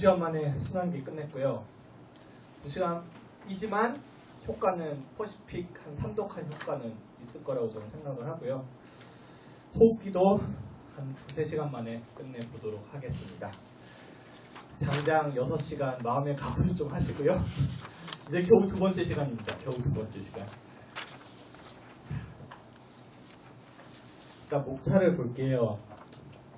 2시간 만에 순환기 끝냈고요. 2시간이지만 효과는 퍼시픽 한 3독한 효과는 있을 거라고 저는 생각을 하고요. 호흡기도 한 2-3시간 만에 끝내보도록 하겠습니다. 장장 6시간 마음의 각오를 좀 하시고요. 이제 겨우 2번째 시간입니다. 겨우 2번째 시간. 일단 목차를 볼게요.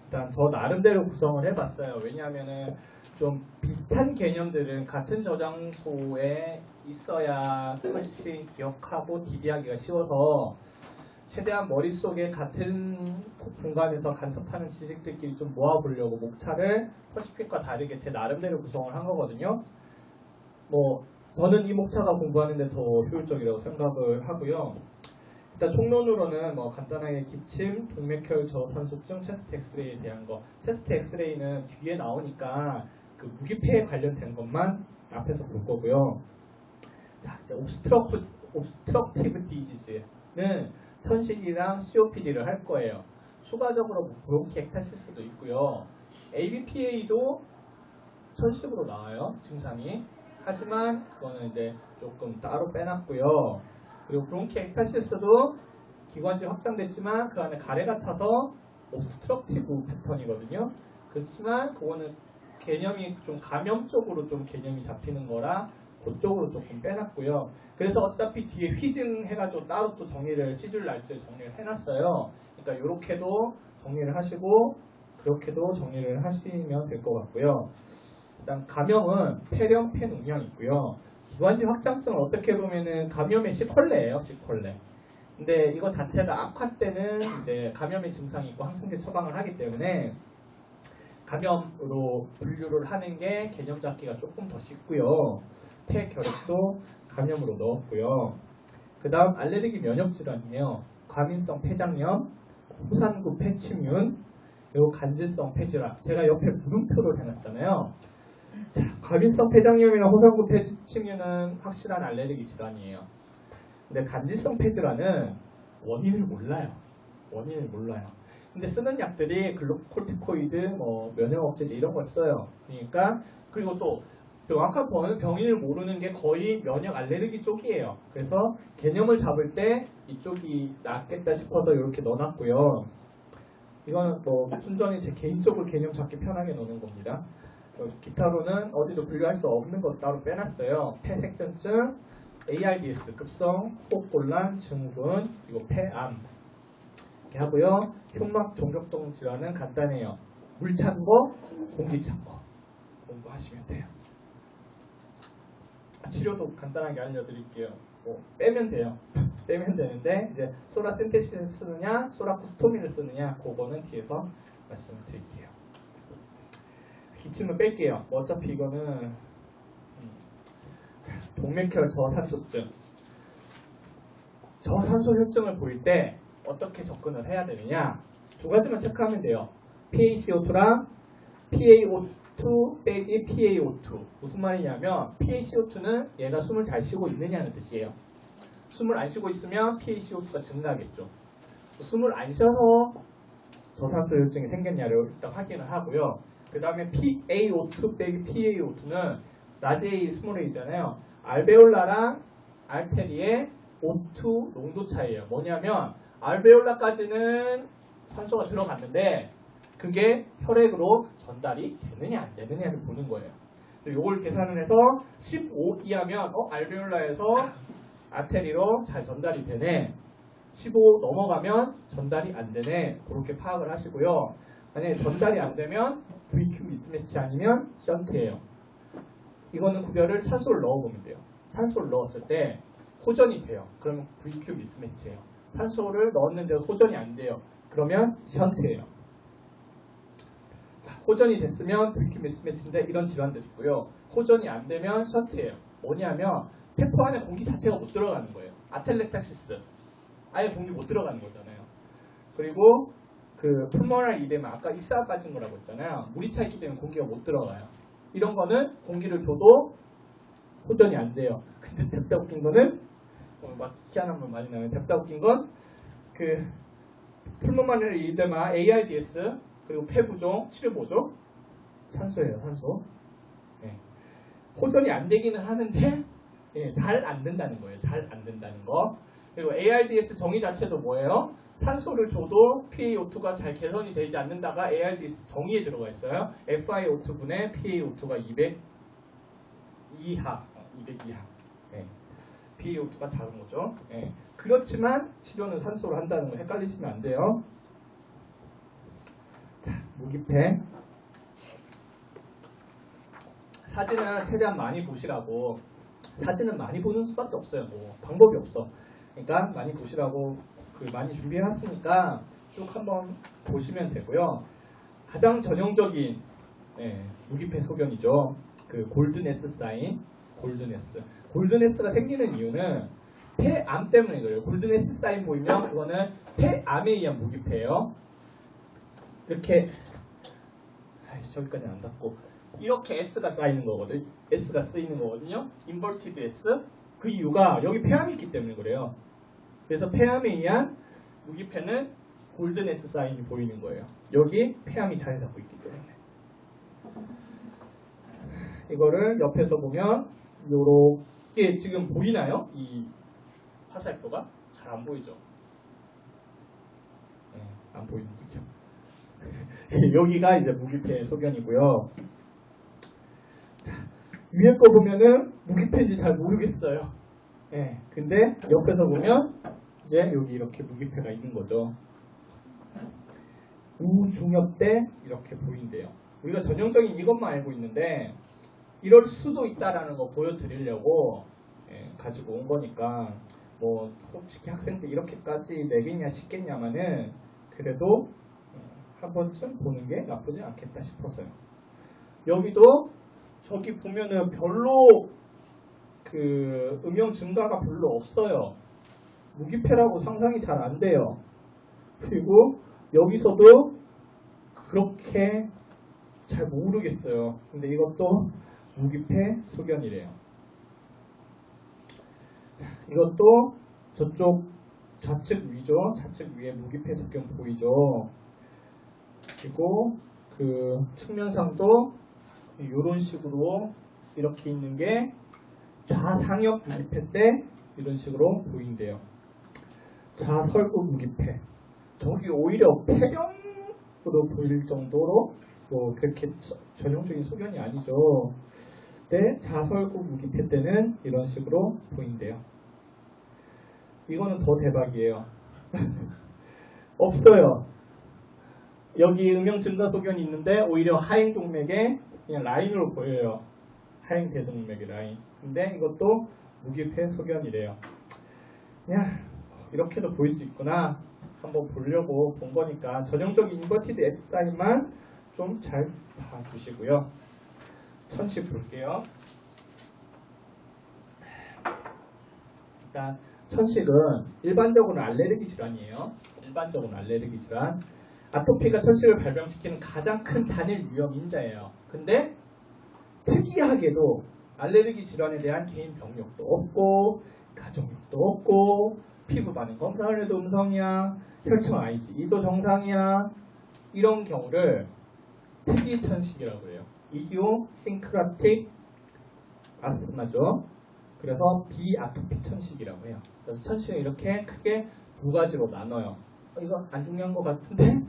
일단 저 나름대로 구성을 해봤어요. 왜냐하면은 좀 비슷한 개념들은 같은 저장소에 있어야 훨씬 기억하고 DB하기가 쉬워서 최대한 머릿속에 같은 공간에서 간섭하는 지식들끼리 좀 모아보려고 목차를 퍼시픽과 다르게 제 나름대로 구성을 한 거거든요. 저는 이 목차가 공부하는데 더 효율적이라고 생각을 하고요. 일단 총론으로는 간단하게 기침, 동맥혈 저산소증, 체스트 엑스레이에 대한 거. 체스트 엑스레이는 뒤에 나오니까 그 무기폐에 관련된 것만 앞에서 볼 거고요. 자, 이제 옵스트럭티브 디지즈는 천식이랑 COPD를 할 거예요. 추가적으로 브론키엑타시스도 있고요. ABPA도 천식으로 나와요, 증상이. 하지만 그거는 이제 조금 따로 빼놨고요. 그리고 브론키엑타시스도 기관지 확장됐지만 그 안에 가래가 차서 옵스트럭티브 패턴이거든요. 그렇지만 그거는 개념이 좀 감염 쪽으로 좀 개념이 잡히는 거라 그쪽으로 조금 빼놨고요. 그래서 어차피 뒤에 휘증 해가지고 따로 또 정리를 시줄 날짜에 정리를 해놨어요. 그러니까 이렇게도 정리를 하시고 그렇게도 정리를 하시면 될 것 같고요. 일단 감염은 폐렴, 폐농양 있고요. 기관지 확장증은 어떻게 보면은 감염의 시컬레예요, 시컬레. 근데 이거 자체가 악화 때는 이제 감염의 증상이 있고 항생제 처방을 하기 때문에 감염으로 분류를 하는 게 개념 잡기가 조금 더 쉽고요. 폐결핵도 감염으로 넣었고요. 그 다음 알레르기 면역질환이에요. 과민성 폐장염, 호산구 폐침윤, 그리고 간질성 폐질환. 제가 옆에 물음표를 해놨잖아요. 자, 과민성 폐장염이나 호산구 폐침윤은 확실한 알레르기 질환이에요. 근데 간질성 폐질환은 원인을 몰라요. 근데 쓰는 약들이 글루코콜티코이드, 면역억제제 이런 걸 써요. 그러니까 그리고 또 아까 보는 병인을 모르는 게 거의 면역 알레르기 쪽이에요. 그래서 개념을 잡을 때 이쪽이 낫겠다 싶어서 이렇게 넣어놨고요. 이거는 순전히 제 개인적으로 개념 잡기 편하게 넣는 겁니다. 기타로는 어디도 분류할 수 없는 것 따로 빼놨어요. 폐색전증, ARDS, 급성 호흡곤란, 증후군, 그리고 폐암 이렇게 하고요. 흉막 종격동 질환은 간단해요. 물 찬 거, 공기 찬 거 공부하시면 돼요. 치료도 간단하게 알려드릴게요. 빼면 돼요. 빼면 되는데 이제 소라신테시스 쓰느냐, 소라코스토미를 쓰느냐 그거는 뒤에서 말씀을 드릴게요. 기침은 뺄게요. 어차피 이거는 동맥혈 저산소증. 저산소 혈증을 보일 때 어떻게 접근을 해야 되느냐? 두 가지만 체크하면 돼요. PaCO2랑 PaO2 빼기 PaO2. 무슨 말이냐면 PaCO2는 얘가 숨을 잘 쉬고 있느냐는 뜻이에요. 숨을 안 쉬고 있으면 PaCO2가 증가하겠죠. 숨을 안 쉬어서 저산소 혈증이 생겼냐를 일단 확인을 하고요. 그 다음에 PaO2 빼기 PaO2는 라지 A, 스몰 a잖아요. 알베올라랑 알테리의 O2 농도 차이예요. 뭐냐면 알베올라까지는 산소가 들어갔는데 그게 혈액으로 전달이 되느냐 안 되느냐를 보는 거예요. 이걸 계산을 해서 15 이하면 알베올라에서 아테리로 잘 전달이 되네. 15 넘어가면 전달이 안 되네. 그렇게 파악을 하시고요. 만약에 전달이 안 되면 VQ 미스매치 아니면 션트예요. 이거는 구별을 산소를 넣어보면 돼요. 산소를 넣었을 때 호전이 돼요. 그러면 VQ 미스매치예요. 산소를 넣었는데 호전이 안 돼요. 그러면 션트예요. 호전이 됐으면 VQ 미스매치인데 이런 질환들이 있고요. 호전이 안 되면 션트예요. 뭐냐면 폐포 안에 공기 자체가 못 들어가는 거예요. 아텔렉타시스. 아예 공기 못 들어가는 거잖아요. 그리고 그 풀모널 이데마, 아까 익사가 빠진 거라고 했잖아요. 물이 차 있기 때문에 공기가 못 들어가요. 이런 거는 공기를 줘도 호전이 안 돼요. 근데 답답 웃긴 거는 막 희한한 말 많이 나와요. 답답 웃긴 건 그 풀모널 이데마, ARDS 그리고 폐부종, 치료보조 산소예요. 산소. 호전이 안 되기는 하는데 잘 안 된다는 거예요. 잘 안 된다는 거. 그리고 ARDS 정의 자체도 뭐예요? 산소를 줘도 PaO2가 잘 개선이 되지 않는다가 ARDS 정의에 들어가 있어요. FiO2분의 PaO2가 200 이하. PaO2가 작은 거죠. 그렇지만 치료는 산소로 한다는 거 헷갈리시면 안 돼요. 자, 무기폐. 사진은 최대한 많이 보시라고. 사진은 많이 보는 수밖에 없어요. 뭐 방법이 없어. 그러니까 많이 보시라고 많이 준비해놨으니까 쭉 한번 보시면 되고요. 가장 전형적인 무기폐 소견이죠. 그 골든 S 사인, 골든 S. 골든 S가 생기는 이유는 폐암 때문에 그래요. 골든 S 사인 보이면 그거는 폐암에 의한 무기폐예요. 이렇게 저기까지 안 닿고 이렇게 S가 쌓이는 거거든요. S가 쓰이는 거거든요. 인버티드 S. 그 이유가 여기 폐암이 있기 때문에 그래요. 그래서 폐암에 의한 무기폐는 골든 S 사인이 보이는 거예요. 여기 폐암이 자리 잡고 있기 때문에. 이거를 옆에서 보면 요렇게 지금 보이나요? 이 화살표가 잘 안 보이죠? 안 보이는 거죠. 여기가 이제 무기폐 소견이고요. 위에 거 보면은 무기폐인지 잘 모르겠어요. 근데 옆에서 보면 이제 여기 이렇게 무기폐가 있는 거죠. 우중엽 때 이렇게 보인대요. 우리가 전형적인 이것만 알고 있는데 이럴 수도 있다라는 거 보여드리려고 가지고 온 거니까 뭐 솔직히 학생 때 이렇게까지 내겠냐 싶겠냐마는 그래도 한 번쯤 보는 게 나쁘지 않겠다 싶어서요. 여기도 저기 보면은 별로 그 음영 증가가 별로 없어요. 무기폐라고 상상이 잘 안 돼요. 그리고 여기서도 그렇게 잘 모르겠어요. 근데 이것도 무기폐 소견이래요. 이것도 저쪽 좌측 위죠. 좌측 위에 무기폐 소견 보이죠. 그리고 그 측면상도 이런 식으로 이렇게 있는 게 좌상엽 무기폐 때 이런 식으로 보인대요. 좌설구 무기폐. 저기 오히려 폐렴으로 보일 정도로 뭐 그렇게 전형적인 소견이 아니죠. 근데 좌설구 무기폐 때는 이런 식으로 보인대요. 이거는 더 대박이에요. 없어요. 여기 음영 증가 소견이 있는데 오히려 하행 동맥에 그냥 라인으로 보여요. 하행 대동맥의 라인. 근데 이것도 무기폐 소견이래요. 그냥 이렇게도 보일 수 있구나. 한번 보려고 본 거니까 전형적인 인버티드 S 사인만 좀 잘 봐주시고요. 천식 볼게요. 일단 천식은 일반적으로 알레르기 질환이에요. 일반적으로 알레르기 질환. 아토피가 천식을 발병시키는 가장 큰 단일 위험 인자예요. 근데 특이하게도 알레르기 질환에 대한 개인 병력도 없고 가족력도 없고 피부 반응 검사를 해도 음성이야. 혈청 IgE도 정상이야. 이런 경우를 특이 천식이라고 해요. 이디오싱크라틱 아스마죠. 그래서 비아토피 천식이라고 해요. 그래서 천식은 이렇게 크게 두 가지로 나눠요. 이거 안 중요한 것 같은데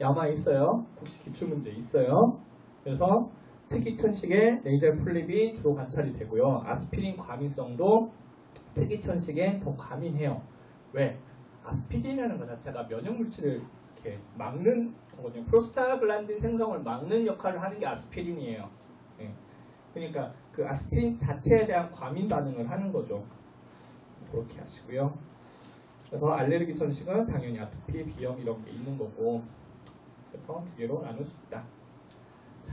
야마 있어요. 국시 기출문제 있어요. 그래서 특이 천식의 네이절 폴립이 주로 관찰이 되고요. 아스피린 과민성도 특이 천식에 더 과민해요. 왜? 아스피린이라는 것 자체가 면역 물질을 이렇게 막는 거거든요. 프로스타글란딘 생성을 막는 역할을 하는 게 아스피린이에요. 그러니까 그 아스피린 자체에 대한 과민 반응을 하는 거죠. 그렇게 하시고요. 그래서 알레르기 천식은 당연히 아토피, 비염 이런 게 있는 거고, 그래서 두 개로 나눌 수 있다. 자,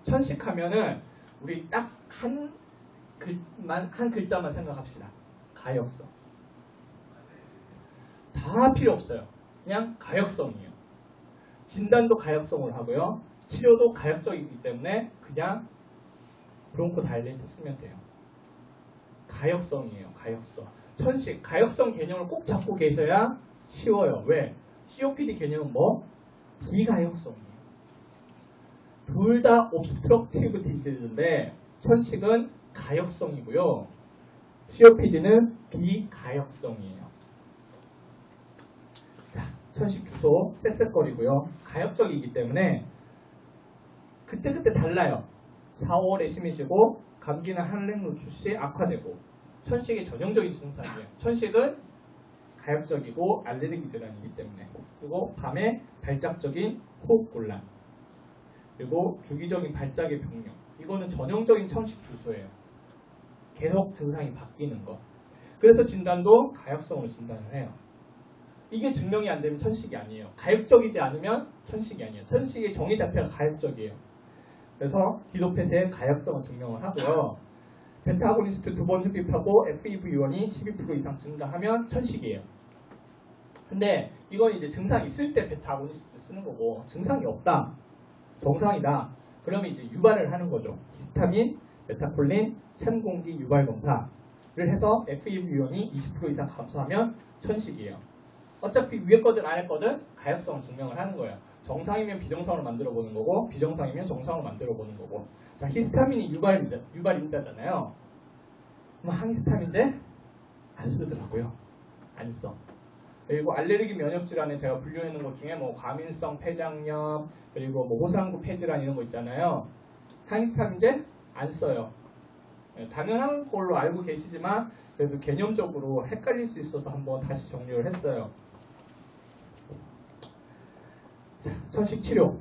천식 하면은 우리 딱 한 글자만 생각합시다. 가역성. 다 필요 없어요. 그냥 가역성이에요. 진단도 가역성으로 하고요. 치료도 가역적이기 때문에 그냥 브론코다일레이터 쓰면 돼요. 가역성이에요. 가역성. 천식, 가역성 개념을 꼭 잡고 계셔야 쉬워요. 왜? COPD 개념은 뭐? 비가역성이에요. 둘 다 옵스트럭티브 디지즈인데 천식은 가역성이고요. COPD는 비가역성이에요. 자, 천식 주소 쌕쌕거리고요. 가역적이기 때문에 그때그때 달라요. 4, 5월에 심해지고 감기나 한랭노출 시 악화되고 천식의 전형적인 증상이에요. 천식은 가역적이고 알레르기 질환이기 때문에 그리고 밤에 발작적인 호흡곤란 그리고 주기적인 발작의 병력 이거는 전형적인 천식 주소예요. 계속 증상이 바뀌는 거. 그래서 진단도 가역성으로 진단을 해요. 이게 증명이 안 되면 천식이 아니에요. 가역적이지 않으면 천식이 아니에요. 천식의 정의 자체가 가역적이에요. 그래서 기도폐쇄의 가역성을 증명을 하고요. 베타아고니스트 2번 흡입하고 FEV1이 12% 이상 증가하면 천식이에요. 근데 이건 이제 증상이 있을 때 베타아고니스트 쓰는 거고 증상이 없다. 정상이다. 그러면 이제 유발을 하는 거죠. 히스타민, 메타콜린, 찬 공기 유발 검사를 해서 FEV1이 20% 이상 감소하면 천식이에요. 어차피 위에 거든 아래 거든 가역성을 증명을 하는 거예요. 정상이면 비정상으로 만들어 보는 거고 비정상이면 정상으로 만들어 보는 거고. 자, 히스타민이 유발인자잖아요. 그럼 항히스타민제 안 쓰더라고요. 안 써. 그리고 알레르기 면역 질환에 제가 분류해 놓은 것 중에 뭐 과민성 폐장염 그리고 뭐 호상구 폐질환 이런 거 있잖아요. 항히스타민제 안 써요. 당연한 걸로 알고 계시지만 그래도 개념적으로 헷갈릴 수 있어서 한번 다시 정리를 했어요. 천식 치료.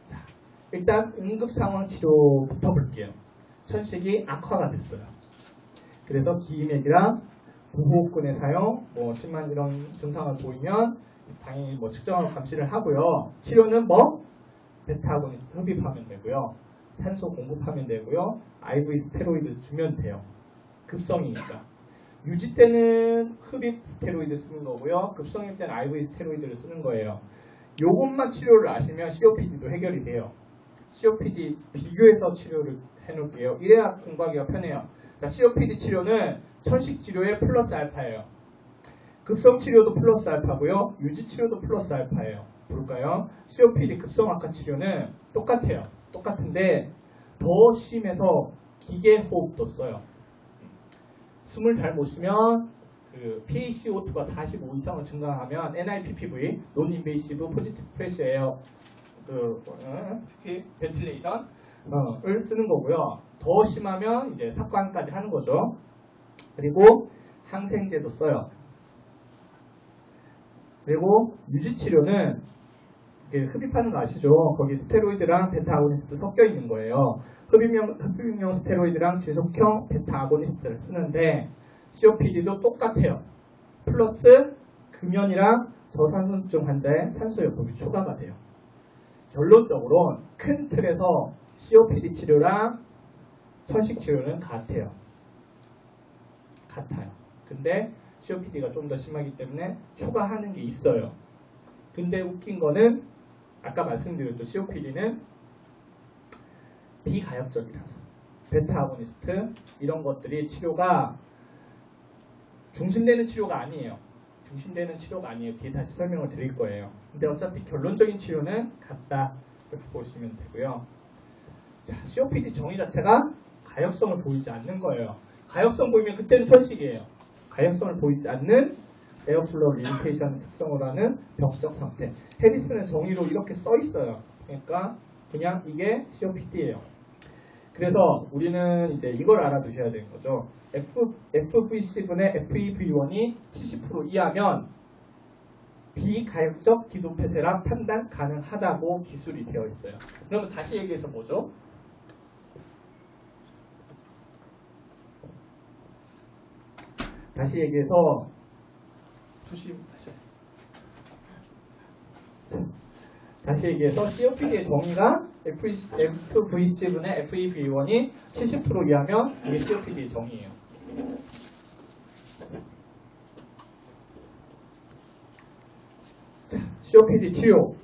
자, 일단 응급 상황 치료부터 볼게요. 천식이 악화가 됐어요. 그래서 기임액이랑 부호흡근의 사용, 뭐 심한 이런 증상을 보이면 당연히 뭐 측정하고 감시를 하고요. 치료는 뭐 베타아고니스트 흡입하면 되고요. 산소 공급하면 되고요. IV 스테로이드 주면 돼요. 급성이니까. 유지 때는 흡입 스테로이드 쓰는 거고요. 급성일 때는 IV 스테로이드를 쓰는 거예요. 요것만 치료를 아시면 COPD도 해결이 돼요. COPD 비교해서 치료를 해놓을게요. 이래야 공부하기가 편해요. 자, COPD 치료는 천식 치료의 플러스 알파예요. 급성 치료도 플러스 알파고요. 유지 치료도 플러스 알파예요. 볼까요? COPD 급성 악화 치료는 똑같아요. 똑같은데 더 심해서 기계 호흡도 써요. 숨을 잘 못 쉬면 그 PaCO2가 45 이상을 증가하면 NIPPV, Non-Invasive Positive Pressure Air 벤틸레이션을 쓰는 거고요. 더 심하면 이제 삭관까지 하는 거죠. 그리고 항생제도 써요. 그리고 유지치료는 흡입하는 거 아시죠? 거기 스테로이드랑 베타아고니스트 섞여 있는 거예요. 흡입용 스테로이드랑 지속형 베타아고니스트를 쓰는데 COPD도 똑같아요. 플러스 금연이랑 저산소증 환자의 산소요법이 추가가 돼요. 결론적으로 큰 틀에서 COPD 치료랑 천식 치료는 같아요. 근데 COPD가 좀 더 심하기 때문에 추가하는 게 있어요. 근데 웃긴 거는 아까 말씀드렸죠. COPD는 비가역적이라서 베타아고니스트 이런 것들이 치료가 중심되는 치료가 아니에요. 중심되는 치료가 아니에요. 뒤에 다시 설명을 드릴 거예요. 근데 어차피 결론적인 치료는 같다. 이렇게 보시면 되고요. 자, COPD 정의 자체가 가역성을 보이지 않는 거예요. 가역성 보이면 그때는 천식이에요. 가역성을 보이지 않는 에어플로우 리미테이션 특성으로 하는 벽적 상태. 해리스는 정의로 이렇게 써 있어요. 그러니까 그냥 이게 COPD예요. 그래서 우리는 이제 이걸 알아두셔야 되는 거죠. FVC분의 FEV1이 70% 이하면 비가역적 기도폐쇄라 판단 가능하다고 기술이 되어 있어요. 그러면 다시 얘기해서 뭐죠? 다시 얘기해서 다시 얘기해서 COPD의 정의가 FVC분의 FEV1이 70% 이하면 이게 COPD의 정의예요. COPD 치료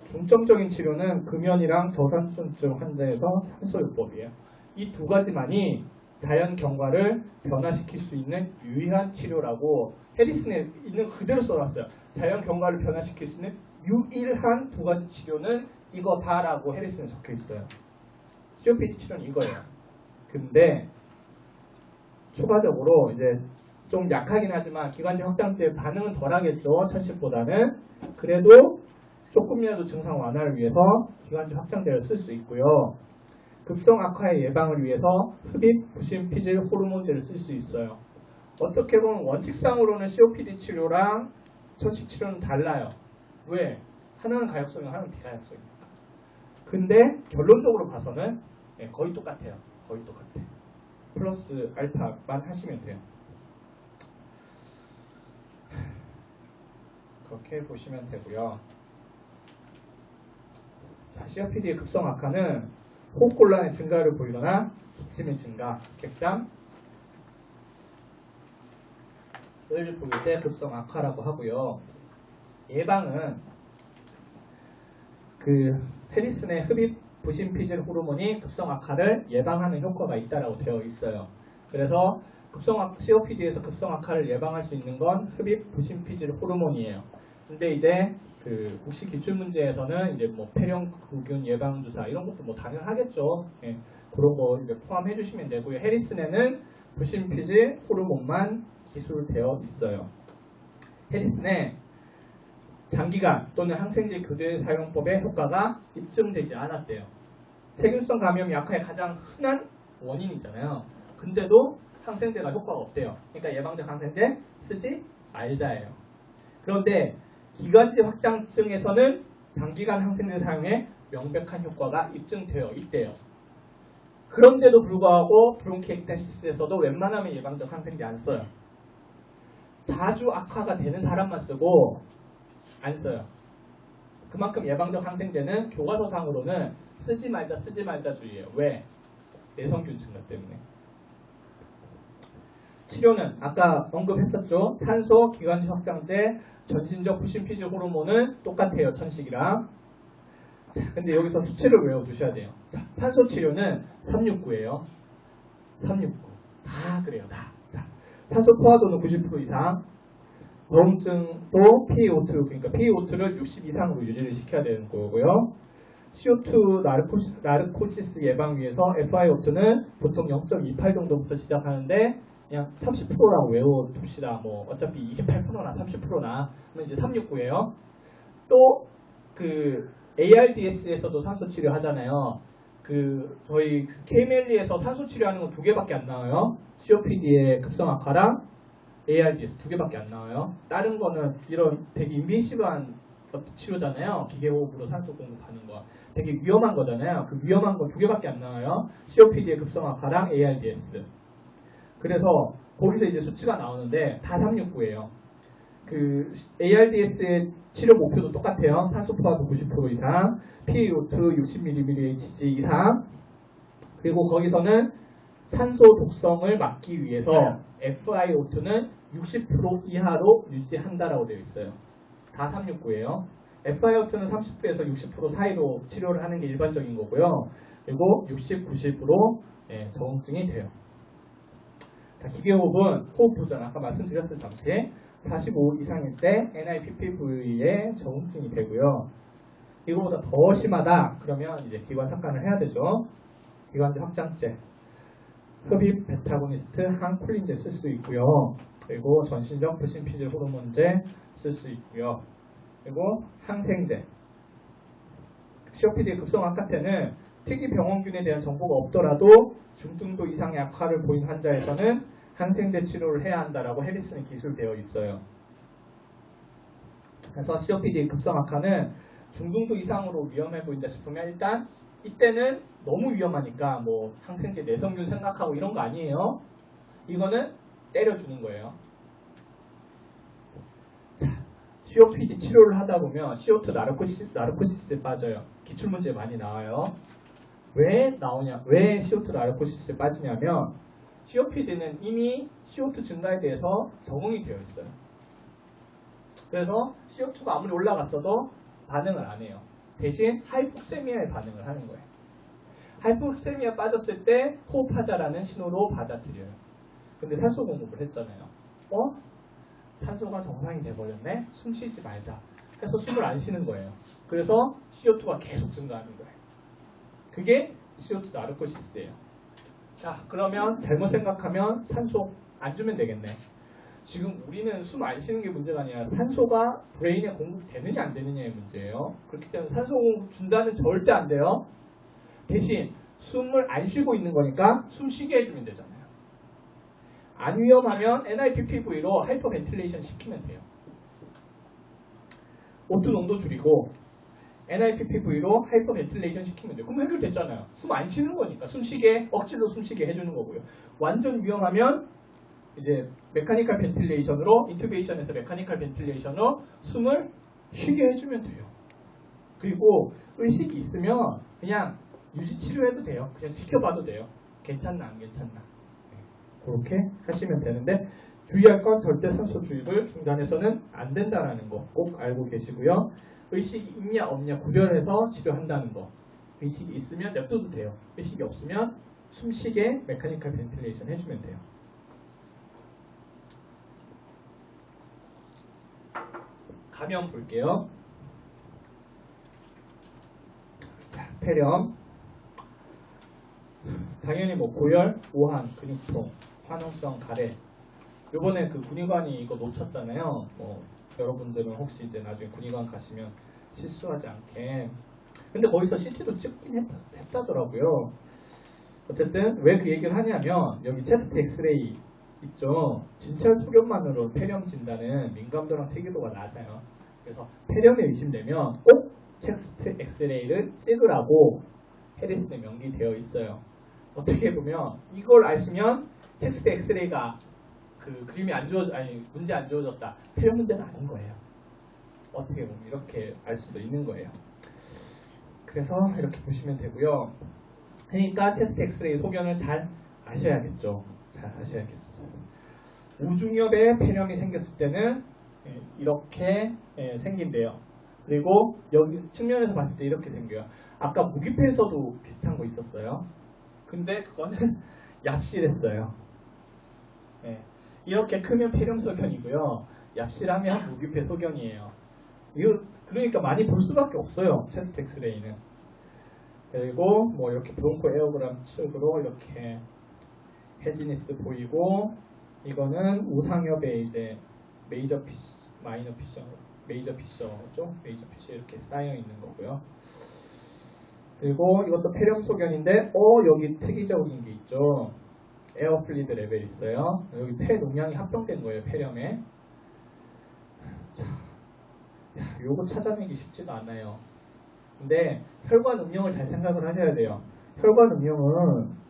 중점적인 치료는 금연이랑 저산소증 환자에서 산소요법이에요. 이 두 가지만이 자연 경과를 변화시킬 수 있는 유일한 치료라고 해리슨에 있는 그대로 써놨어요. 자연 경과를 변화시킬 수 있는 유일한 두 가지 치료는 이거다라고 해리슨에 적혀 있어요. COPD 치료는 이거예요. 근데 추가적으로 이제 좀 약하긴 하지만 기관지 확장제의 반응은 덜하겠죠. 천식보다는. 그래도 조금이라도 증상 완화를 위해서 기관지 확장제를 쓸 수 있고요. 급성 악화의 예방을 위해서 흡입, 부신, 피질, 호르몬제를 쓸 수 있어요. 어떻게 보면 원칙상으로는 COPD 치료랑 천식 치료는 달라요. 왜? 하나는 가역성이고 하나는 비가역성이에요. 근데 결론적으로 봐서는 거의 똑같아요. 거의 똑같아요. 플러스 알파만 하시면 돼요. 그렇게 보시면 되고요. 자, COPD의 급성 악화는 호흡곤란의 증가를 보이거나 기침의 증가, 객담, 을 보일 때 급성 악화라고 하고요. 예방은 페리슨의 흡입 부신 피질 호르몬이 급성 악화를 예방하는 효과가 있다라고 되어 있어요. 그래서 COPD에서 급성 악화를 예방할 수 있는 건 흡입 부신 피질 호르몬이에요. 근데 이제 국시 기출 문제에서는 이제 뭐 폐렴구균 예방 주사 이런 것도 뭐 당연하겠죠. 예, 그런 거 이제 포함해 주시면 되고요. 해리슨에는 부신 피질 호르몬만 기술되어 있어요. 해리슨의 장기간 또는 항생제 교대 사용법의 효과가 입증되지 않았대요. 세균성 감염이 약화의 가장 흔한 원인이잖아요. 근데도 항생제가 효과가 없대요. 그러니까 예방적 항생제 쓰지 말자예요. 그런데 기관지 확장증에서는 장기간 항생제 사용에 명백한 효과가 입증되어 있대요. 그런데도 불구하고 브론키եկ타시스에서도 웬만하면 예방적 항생제 안 써요. 자주 악화가 되는 사람만 쓰고 안 써요. 그만큼 예방적 항생제는 교과서상으로는 쓰지 말자 주의예요. 왜? 내성균 증가 때문에. 치료는 아까 언급했었죠. 산소, 기관지 확장제, 전신적 부신 피질 호르몬은 똑같아요. 천식이랑. 자, 근데 여기서 수치를 외워두셔야 돼요. 자, 산소 치료는 369예요. 369. 다 그래요. 다. 자, 산소 포화도는 90% 이상. 저음증도 PaO2, 그러니까 PaO2를 60 이상으로 유지를 시켜야 되는 거고요. CO2 나르코시스 예방 위해서 FiO2는 보통 0.28 정도부터 시작하는데 그냥 30%라고 외워둡시다. 뭐 어차피 28%나 30%나 그러면 이제 369예요. 또 ARDS에서도 산소 치료 하잖아요. 저희 KMLE에서 산소 치료하는 건 2개밖에 안 나와요. COPD의 급성 악화랑 ARDS 2개밖에 안 나와요. 다른 거는 이런 되게 인비시브한 치료잖아요. 기계호흡으로 산소 공급하는 거. 되게 위험한 거잖아요. 그 위험한 거 2개밖에 안 나와요. COPD의 급성 악화랑 ARDS. 그래서 거기서 이제 수치가 나오는데 다 369예요. ARDS의 치료 목표도 똑같아요. 산소 포화도 90% 이상, PaO2 60mg/Hg 이상. 그리고 거기서는 산소 독성을 막기 위해서 FiO2는 60% 이하로 유지한다라고 되어 있어요. 다 369예요. FiO2는 30%에서 60% 사이로 치료를 하는 게 일반적인 거고요. 그리고 60, 90으로 저응증이 돼요. 자, 기계호흡은 호흡 부전, 아까 말씀드렸을 잠시 45 이상일 때 NIPPV에 저응증이 되고요. 이거보다 더 심하다 그러면 이제 기관 삭관을 해야 되죠. 기관지 확장제, 흡입 베타고니스트, 항콜린제 쓸 수 있고요. 그리고 전신적 부신 피질 호르몬제 쓸 수 있고요. 그리고 항생제. COPD 급성 악화 때는 특이 병원균에 대한 정보가 없더라도 중등도 이상의 악화를 보인 환자에서는 항생제 치료를 해야 한다라고 해리슨이 기술되어 있어요. 그래서 COPD 급성 악화는 중등도 이상으로 위험해 보인다 싶으면 일단 이때는 너무 위험하니까 뭐 항생제 내성균 생각하고 이런 거 아니에요. 이거는 때려주는 거예요. 자, COPD 치료를 하다 보면 CO2 나르코시스에 빠져요. 기출문제 많이 나와요. 왜 나오냐? 왜 CO2 나르코시스에 빠지냐면 COPD는 이미 CO2 증가에 대해서 적응이 되어 있어요. 그래서 CO2가 아무리 올라갔어도 반응을 안 해요. 대신 하이폭세미아에 반응을 하는 거예요. 하이폭세미아 빠졌을 때 호흡하자라는 신호로 받아들여요. 근데 산소 공급을 했잖아요. 산소가 정상이 돼버렸네? 숨 쉬지 말자. 해서 숨을 안 쉬는 거예요. 그래서 CO2가 계속 증가하는 거예요. 그게 CO2 나르코시스예요. 자, 그러면 잘못 생각하면 산소 안 주면 되겠네. 지금 우리는 숨 안 쉬는 게 문제가 아니라 산소가 브레인에 공급되느냐 안 되느냐의 문제예요. 그렇기 때문에 산소 공급 준다는 절대 안 돼요. 대신 숨을 안 쉬고 있는 거니까 숨 쉬게 해주면 되잖아요. 안 위험하면 NIPPV로 하이퍼벤틸레이션 시키면 돼요. O2 농도 줄이고 NIPPV로 하이퍼벤틸레이션 시키면 돼요. 그럼 해결됐잖아요. 숨 안 쉬는 거니까 숨쉬게 억지로 숨쉬게 해주는 거고요. 완전 위험하면 이제 메카니컬 벤틸레이션으로 인투베이션에서 메카니컬 벤틸레이션으로 숨을 쉬게 해주면 돼요. 그리고 의식이 있으면 그냥 유지 치료해도 돼요. 그냥 지켜봐도 돼요. 괜찮나 안 괜찮나. 그렇게 하시면 되는데 주의할 건 절대 산소 주입을 중단해서는 안 된다는 거 꼭 알고 계시고요. 의식이 있냐 없냐 구별해서 치료한다는 거. 의식이 있으면 냅둬도 돼요. 의식이 없으면 숨쉬게 메카니컬 벤틸레이션 해주면 돼요. 감염 볼게요. 자, 폐렴. 당연히 뭐 고열, 오한, 근육통, 화농성 가래. 요번에 그 군의관이 이거 놓쳤잖아요. 뭐 여러분들은 혹시 이제 나중에 군의관 가시면 실수하지 않게. 근데 거기서 CT도 찍긴 했다더라고요. 어쨌든 왜 그 얘기를 하냐면 여기 체스트 엑스레이 있죠. 진찰 소견만으로 폐렴 진단은 민감도랑 특이도가 낮아요. 그래서 폐렴에 의심되면 꼭 체스트 엑스레이를 찍으라고 해리슨에 명기되어 있어요. 어떻게 보면 이걸 아시면 체스트 엑스레이가 그 그림이 문제 안 주어졌다. 폐렴 문제는 아닌 거예요. 어떻게 보면 이렇게 알 수도 있는 거예요. 그래서 이렇게 보시면 되고요. 그러니까 체스트 엑스레이 소견을 잘 아셔야겠죠. 잘 아셔야겠어요. 우중엽에 폐렴이 생겼을 때는 이렇게 생긴대요. 그리고 여기 측면에서 봤을 때 이렇게 생겨요. 아까 무기폐에서도 비슷한 거 있었어요. 근데 그거는 얍실했어요. 이렇게 크면 폐렴 소견이고요. 얍실하면 무기폐 소견이에요. 그러니까 많이 볼 수밖에 없어요. 체스트 엑스레이는. 그리고 뭐 이렇게 브론코 에어그램 측으로 이렇게 헤지니스 보이고, 이거는 우상엽의 이제 메이저 피셔, 마이너 피셔, 메이저 피셔죠. 메이저 피셔 이렇게 쌓여 있는 거고요. 그리고 이것도 폐렴 소견인데, 여기 특이적인 게 있죠. 에어 플리드 레벨 있어요. 여기 폐 농양이 합병된 거예요. 폐렴에. 요거 찾아내기 쉽지도 않아요. 근데 혈관 음영을 잘 생각을 하셔야 돼요. 혈관 음영은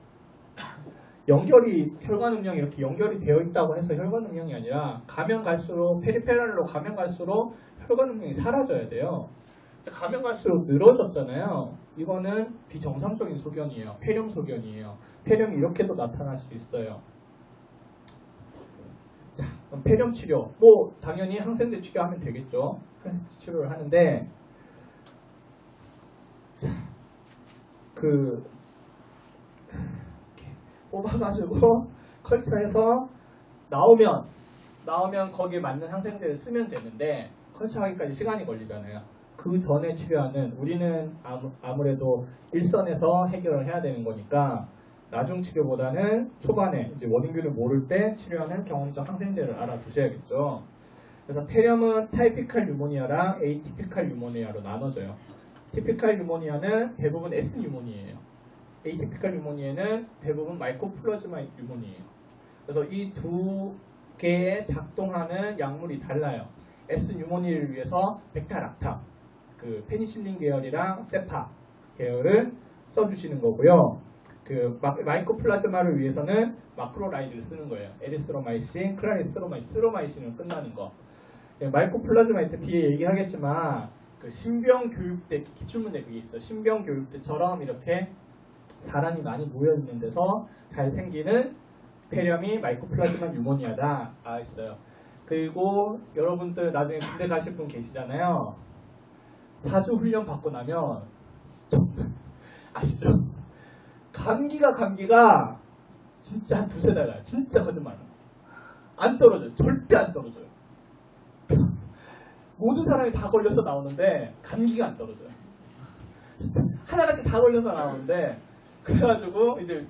혈관 음영이 이렇게 연결이 되어 있다고 해서 혈관 음영이 아니라 가면 갈수록 페리페랄로 가면 갈수록 혈관 음영이 사라져야 돼요. 가면 갈수록 늘어졌잖아요. 이거는 비정상적인 소견이에요. 폐렴 소견이에요. 폐렴이 이렇게도 나타날 수 있어요. 자, 그럼 폐렴 치료. 뭐 당연히 항생제 치료하면 되겠죠. 항생제 치료를 하는데 뽑아가지고 컬처해서 나오면 거기에 맞는 항생제를 쓰면 되는데 컬처하기까지 시간이 걸리잖아요. 그 전에 치료하는 우리는 아무래도 일선에서 해결을 해야 되는 거니까 나중 치료보다는 초반에 이제 원인균을 모를 때 치료하는 경험적 항생제를 알아두셔야겠죠. 그래서 폐렴은 타이피칼 유모니아랑 에이티피칼 유모니아로 나눠져요. 티피칼 유모니아는 대부분 S 유모니아예요. 에이티피칼 유모니아는 대부분 마이코플라즈마 유모니아예요. 그래서 이 두 개에 작동하는 약물이 달라요. S 유모니아를 위해서 벡타락탐, 그 페니실린 계열이랑 세파 계열을 써주시는 거고요. 그 마이코플라즈마를 위해서는 마크로라이드를 쓰는 거예요. 에리스로마이신, 클라리스로마이신, 스로마이신은 끝나는 거. 마이코플라즈마 이때 뒤에 얘기하겠지만 그 신병교육대 기출문제 그게 있어요. 신병교육대처럼 이렇게 사람이 많이 모여 있는 데서 잘 생기는 폐렴이 마이코플라즈마 유모니아다 있어요. 그리고 여러분들 나중에 군대 가실 분 계시잖아요. 4주 훈련 받고 나면 아시죠? 감기가 진짜 한 두세 달 가요. 진짜 거짓말 안 떨어져요. 절대 안 떨어져요. 모든 사람이 다 걸려서 나오는데 감기가 안 떨어져요. 진짜 하나같이 다 걸려서 나오는데 그래가지고 이제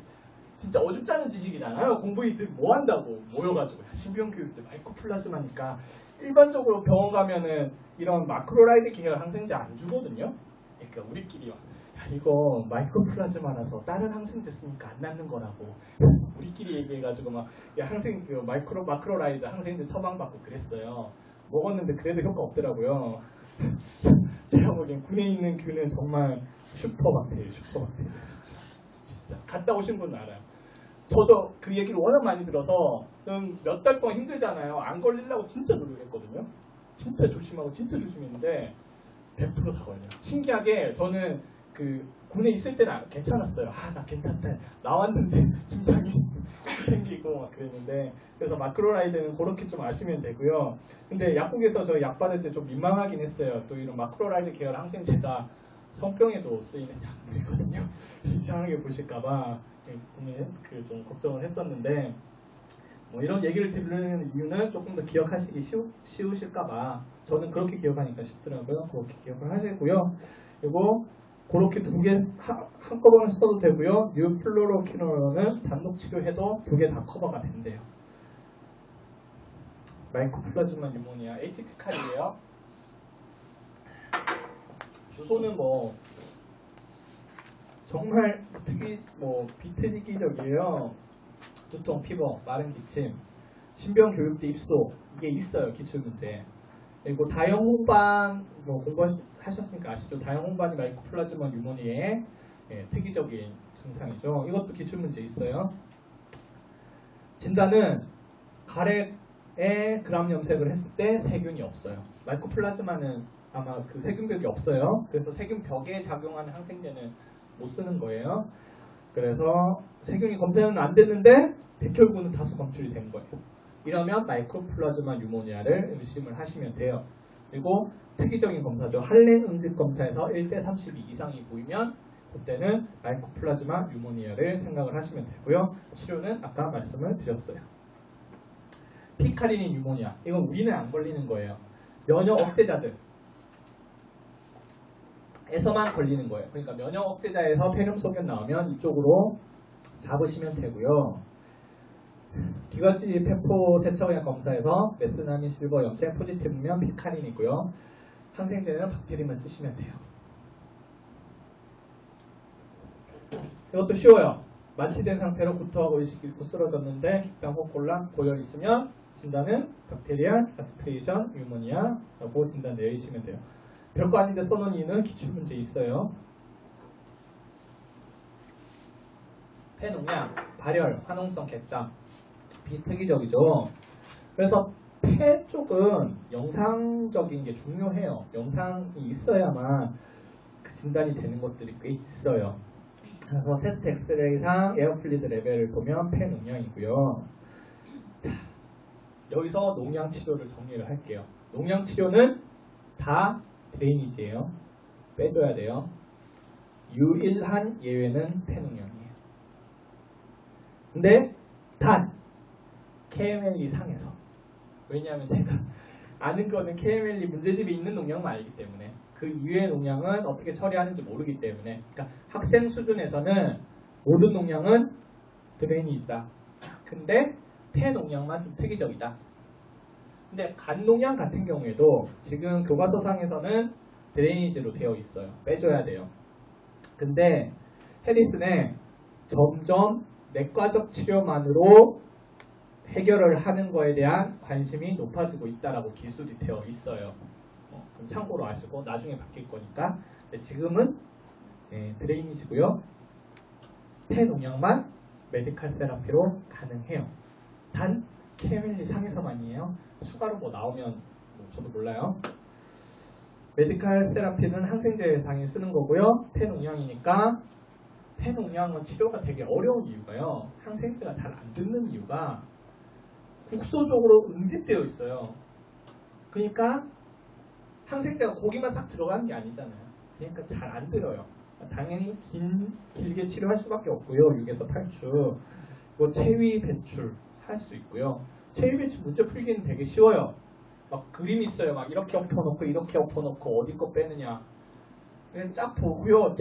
진짜 어줍잖은 지식이잖아요. 공부이들 뭐 한다고 모여가지고 신병 교육들 마이코플라즈마니까 일반적으로 병원 가면은 이런 마크로라이드 계열 항생제 안 주거든요. 그러니까 우리끼리 이거 마이크로플라즈마라서 다른 항생제 쓰니까 안 낫는 거라고 우리끼리 얘기해가지고 막 항생 그 마크로라이드 항생제 처방받고 그랬어요. 먹었는데 그래도 효과 없더라고요. 제가 보기엔 군에 있는 균은 정말 슈퍼박테리아. 진짜 갔다 오신 분은 알아요. 저도 그 얘기를 워낙 많이 들어서 몇 달 동안 힘들잖아요. 안 걸리려고 진짜 노력했거든요. 진짜 조심하고 진짜 조심했는데 100%다 걸려요. 신기하게 저는 그 군에 있을 때는 괜찮았어요. 나 괜찮다. 나왔는데 증상이 생기고 막 그랬는데 그래서 마크로라이드는 그렇게 좀 아시면 되고요. 근데 약국에서 저 약 받을 때 좀 민망하긴 했어요. 또 이런 마크로라이드 계열 항생제가 성병에도 쓰이는 약물이거든요. 이상하게 보실까봐 좀 걱정을 했었는데 뭐 이런 얘기를 들으는 이유는 조금 더 기억하시기 쉬우실까봐 저는 그렇게 기억하니까 쉽더라고요. 그렇게 기억을 하시고요. 그리고 그렇게 두 개 한꺼번에 써도 되고요. 뉴플로로키노는 단독 치료해도 두 개 다 커버가 된대요. 마이코플라즈마 뉴모니아 에이티피칼이에요. 주소는 뭐 정말 비특이적이에요. 두통, 피버, 마른 기침, 신병 교육대 입소 이게 있어요. 기출문제. 그리고 다형 홍반 공부하셨으니까 아시죠? 다형 홍반이 마이코플라즈마 뉴모니아의 특이적인 증상이죠. 이것도 기출문제 있어요. 진단은 가래에 그람 염색을 했을 때 세균이 없어요. 마이코플라즈마는 아마 그 세균벽이 없어요. 그래서 세균벽에 작용하는 항생제는 못 쓰는 거예요. 그래서 세균이 검사는 안 됐는데 백혈구는 다수 검출이 된 거예요. 이러면 마이코플라즈마 뉴모니아를 의심을 하시면 돼요. 그리고 특이적인 검사죠. 할렌 응집 검사에서 1:32 이상이 보이면 그때는 마이코플라즈마 뉴모니아를 생각을 하시면 되고요. 치료는 아까 말씀을 드렸어요. 피카리닌 뉴모니아. 이건 우리는 안 걸리는 거예요. 면역 억제자들 에서만 걸리는 거예요. 그러니까 면역 억제자에서 폐렴 소견 나오면 이쪽으로 잡으시면 되고요. 기관지 폐포 세척약 검사에서 메스나민 실버 염색 포지티브면 피카린이고요. 항생제는 박테림을 쓰시면 돼요. 이것도 쉬워요. 만취된 상태로 구토하고 의식 잃고 쓰러졌는데 깃당 호콜라 고열 있으면 진단은 박테리아 아스피레이션 뉴모니아라고 진단 내리시면 돼요. 별거 아닌데 써놓은 이유는 기출문제 있어요. 폐농약, 발열, 화농성 객담 비특이적이죠. 그래서 폐 쪽은 영상적인 게 중요해요. 영상이 있어야만 그 진단이 되는 것들이 꽤 있어요. 그래서 테스트 엑스레이상 에어플리드 레벨을 보면 폐농약이고요. 자, 여기서 농양 치료를 정리를 할게요. 농양 치료는 다 드레이니지예요. 빼줘야 돼요. 유일한 예외는 폐농약이에요. 근데 단 KMLE 상에서 왜냐하면 제가 아는 거는 KMLE 문제집에 있는 농약만 알기 때문에 그 이외의 농약은 어떻게 처리하는지 모르기 때문에 그러니까 학생 수준에서는 모든 농약은 드레이니지다. 근데 폐농약만 좀 특이적이다. 근데 간농약 같은 경우에도 지금 교과서상에서는 드레이니지로 되어 있어요. 빼줘야 돼요. 근데 해리슨에 점점 내과적 치료만으로 해결을 하는 거에 대한 관심이 높아지고 있다라고 기술이 되어 있어요. 그럼 참고로 아시고 나중에 바뀔 거니까. 근데 지금은 드레이니지고요. 폐농약만 메디칼 세라피로 가능해요. 단 KMLE 상에서만이에요. 추가로 뭐 나오면 저도 몰라요. 메디칼 세라피는 항생제 당연히 쓰는 거고요. 폐농약이니까 폐농약은 치료가 되게 어려운 이유가요. 항생제가 잘 안 듣는 이유가 국소적으로 응집되어 있어요. 그러니까 항생제가 거기만 딱 들어가는 게 아니잖아요. 그러니까 잘 안 들어요. 당연히 길게 치료할 수밖에 없고요. 6에서 8주. 뭐 체위 배출 할 수 있고요. 체위 배출 문제 풀기는 되게 쉬워요. 막 그림 있어요. 막 이렇게 엎어놓고 이렇게 엎어놓고 어디 거 빼느냐. 그냥 쫙 보고요.